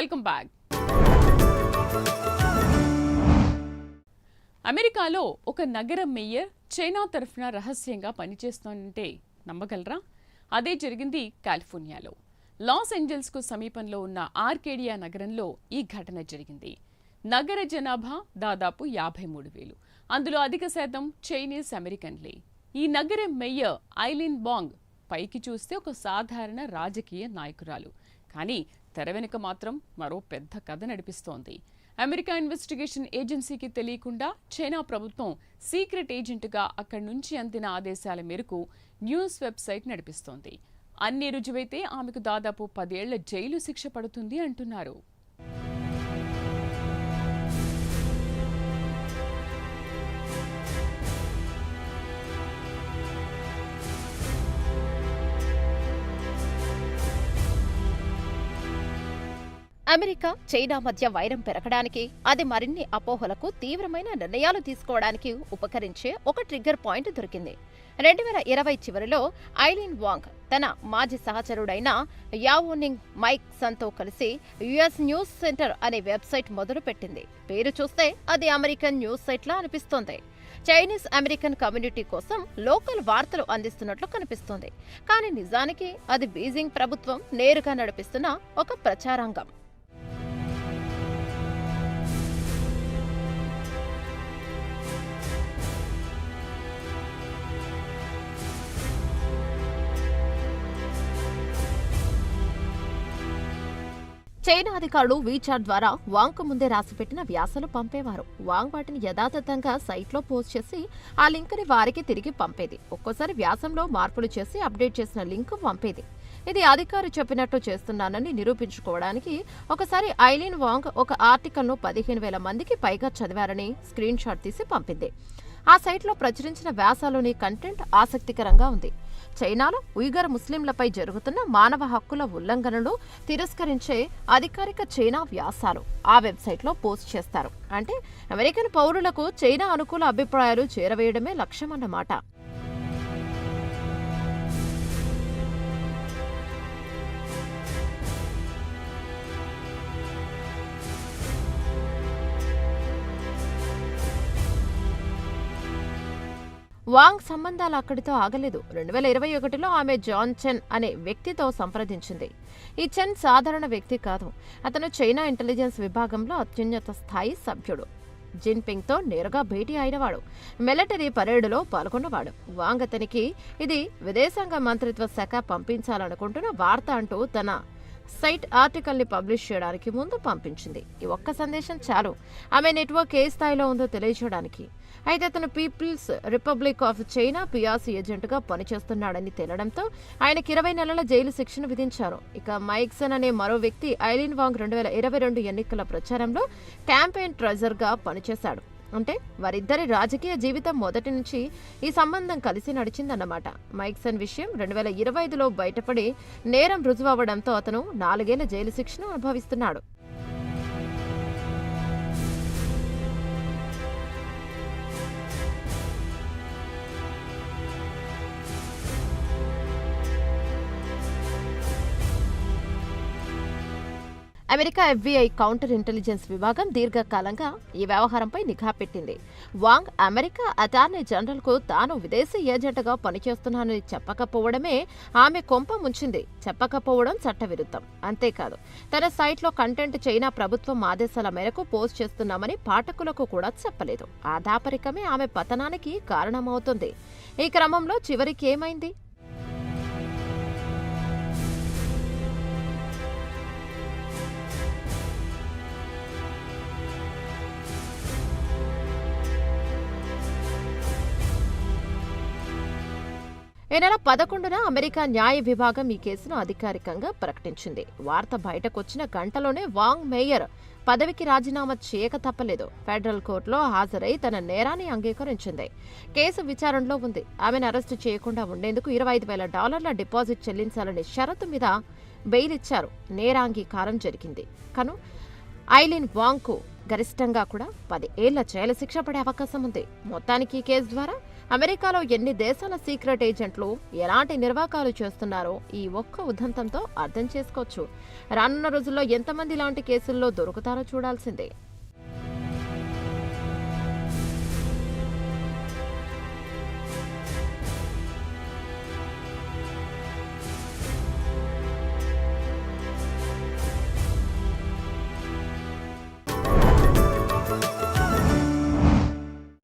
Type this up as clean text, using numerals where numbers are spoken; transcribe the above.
Welcome back. అమెరికాలో ఒక నగర మేయర్ చైనా తరఫున రహస్యంగా పనిచేస్తోందంటే నమ్మగలరా? అదే జరిగింది కాలిఫోర్నియాలో. లాస్ ఏంజల్స్కు సమీపంలో ఉన్న ఆర్కేడియా నగరంలో ఈ ఘటన జరిగింది. నగర జనాభా దాదాపు 53,000. అందులో అధిక శాతం చైనీస్ అమెరికన్లే. ఈ నగర మేయర్ ఐలిన్ వాంగ్ పైకి చూస్తే ఒక సాధారణ రాజకీయ నాయకురాలు. కానీ తెర వెనుక మాత్రం మరో పెద్ద కథ నడిపిస్తోంది. అమెరికా ఇన్వెస్టిగేషన్ ఏజెన్సీకి తెలియకుండా చైనా ప్రభుత్వం సీక్రెట్ ఏజెంట్గా అక్కడి నుంచి అందిన ఆదేశాల మేరకు న్యూస్ వెబ్సైట్ నడిపిస్తోంది. అన్ని రుజువైతే ఆమెకు దాదాపు 10 ఏళ్ల జైలు శిక్ష పడుతుంది అంటున్నారు. అమెరికా, చైనా మధ్య వైరం పెరగడానికి, అది మరిన్ని అపోహలకు తీవ్రమైన నిర్ణయాలు తీసుకోవడానికి ఉపకరించే ఒక ట్రిగ్గర్ పాయింట్ దొరికింది. 2020 చివరిలో ఐలిన్ వాంగ్ తన మాజీ సహచరుడైన యావోనింగ్ మైక్ సన్తో కలిసి యుఎస్ న్యూస్ సెంటర్ అనే వెబ్సైట్ మొదలుపెట్టింది. పేరు చూస్తే అది అమెరికన్ న్యూస్ సైట్లా అనిపిస్తోంది. చైనీస్ అమెరికన్ కమ్యూనిటీ కోసం లోకల్ వార్తలు అందిస్తున్నట్లు కనిపిస్తోంది. కానీ నిజానికి అది బీజింగ్ ప్రభుత్వం నేరుగా నడిపిస్తున్న ఒక ప్రచారాంగం. చైనా అధికారులు వీచాట్ ద్వారా వాంగ్ ముందే రాసిపెట్టిన వ్యాసాలు పంపేవారు. వాంగ్ వాటిని యథాతథంగా సైట్లో పోస్ట్ చేసి ఆ లింక్ని వారికి తిరిగి పంపేది. ఒక్కోసారి వ్యాసంలో మార్పులు చేసి అప్డేట్ చేసిన లింక్ పంపేది. ఇది అధికారి చెప్పినట్టు చేస్తున్నానని నిరూపించుకోవడానికి ఒకసారి ఐలిన్ వాంగ్ ఒక ఆర్టికల్ను 15,000 మందికి పైగా చదివారని స్క్రీన్ షాట్ తీసి పంపింది. ఆ సైట్లో ప్రచురించిన వ్యాసాలోని కంటెంట్ ఆసక్తికరంగా ఉంది. చైనాలో ఉయిగర్ ముస్లింలపై జరుగుతున్న మానవ హక్కుల ఉల్లంఘనలు తిరస్కరించే అధికారిక చైనా వ్యాసాలు ఆ వెబ్సైట్లో పోస్ట్ చేస్తారు. అంటే అమెరికన్ పౌరులకు చైనా అనుకూల అభిప్రాయాలు చేరవేయడమే లక్ష్యమన్నమాట. వాంగ్ సంబంధాలు అక్కడితో ఆగలేదు. 2021లో ఆమె జాన్ చెన్ అనే వ్యక్తితో సంప్రదించింది. ఈ చెన్ సాధారణ వ్యక్తి కాదు. అతను చైనా ఇంటెలిజెన్స్ విభాగంలో అత్యున్నత స్థాయి సభ్యుడు. జిన్పింగ్తో నేరుగా భేటీ అయినవాడు. మిలిటరీ పరేడులో పాల్గొన్నవాడు. వాంగ్ అతనికి ఇది విదేశాంగ మంత్రిత్వ శాఖ పంపించాలనుకుంటున్న వార్త అంటూ తన సైట్ ఆర్టికల్ని పబ్లిష్ చేయడానికి ముందు పంపించింది. ఈ ఒక్క సందేశం చాలు ఆమె నెట్వర్క్ ఏ స్థాయిలో ఉందో తెలియజేయడానికి. అయితే అతను people's republic of China PRC ఏజెంట్గా పనిచేస్తున్నాడని తేలడంతో ఆయనకి 20 నెలల జైలు శిక్షను విధించారు. ఇక మైక్సన్ అనే మరో వ్యక్తి ఐలిన్ వాంగ్ 2022 ఎన్నికల ప్రచారంలో క్యాంపెయిన్ ట్రెజర్గా పనిచేశాడు. అంటే వారిద్దరి రాజకీయ జీవితం మొదటి నుంచి ఈ సంబంధం కలిసి నడిచిందన్నమాట. మైక్సన్ విషయం 2025లో బయటపడి నేరం రుజువవడంతో అతను 4 ఏళ్ల జైలు శిక్షను అనుభవిస్తున్నాడు. అమెరికా FBI కౌంటర్ ఇంటెలిజెన్స్ విభాగం దీర్ఘకాలంగా ఈ వ్యవహారంపై నిఘా పెట్టింది. వాంగ్ అమెరికా అటార్నీ జనరల్కు తాను విదేశీ ఏజెంట్గా పనిచేస్తున్నానని చెప్పకపోవడమే ఆమె కొంప ముంచింది. చెప్పకపోవడం చట్టవిరుద్ధం. అంతేకాదు తన సైట్లో కంటెంట్ చైనా ప్రభుత్వం ఆదేశాల మేరకు పోస్ట్ చేస్తున్నామని పాఠకులకు కూడా చెప్పలేదు. ఆ దాపరికమే ఆమె పతనానికి కారణమవుతుంది. ఈ క్రమంలో చివరికి ఏమైంది? ఈ నెల 11న అమెరికా న్యాయ విభాగం ఈ కేసును అధికారికంగా ప్రకటించింది. వార్త బయటకొచ్చిన గంటలోనే వాంగ్ మేయర్ పదవికి రాజీనామా చేయక తప్పలేదు. ఫెడరల్ కోర్టులో హాజరై తన నేరాన్ని అంగీకరించింది. కేసు విచారణలో ఉంది. ఆమెను అరెస్టు చేయకుండా ఉండేందుకు $25,000 డిపాజిట్ చెల్లించాలనే షరతు మీద బెయిల్ ఇచ్చారు. నేరాంగీకారం జరిగింది. కను ఐలిన్ వాంగ్కు గరిష్టంగా కూడా 10 ఏళ్ల జైలు శిక్ష పడే అవకాశం ఉంది. మొత్తానికి ఈ కేసు ద్వారా అమెరికాలో ఎన్ని దేశాల సీక్రెట్ ఏజెంట్లు ఎలాంటి నిర్వాకాలు చేస్తున్నారో ఈ ఒక్క ఉదంతంతో అర్థం చేసుకోవచ్చు. రానున్న రోజుల్లో ఎంతమంది ఇలాంటి కేసుల్లో దొరుకుతారో చూడాల్సిందే.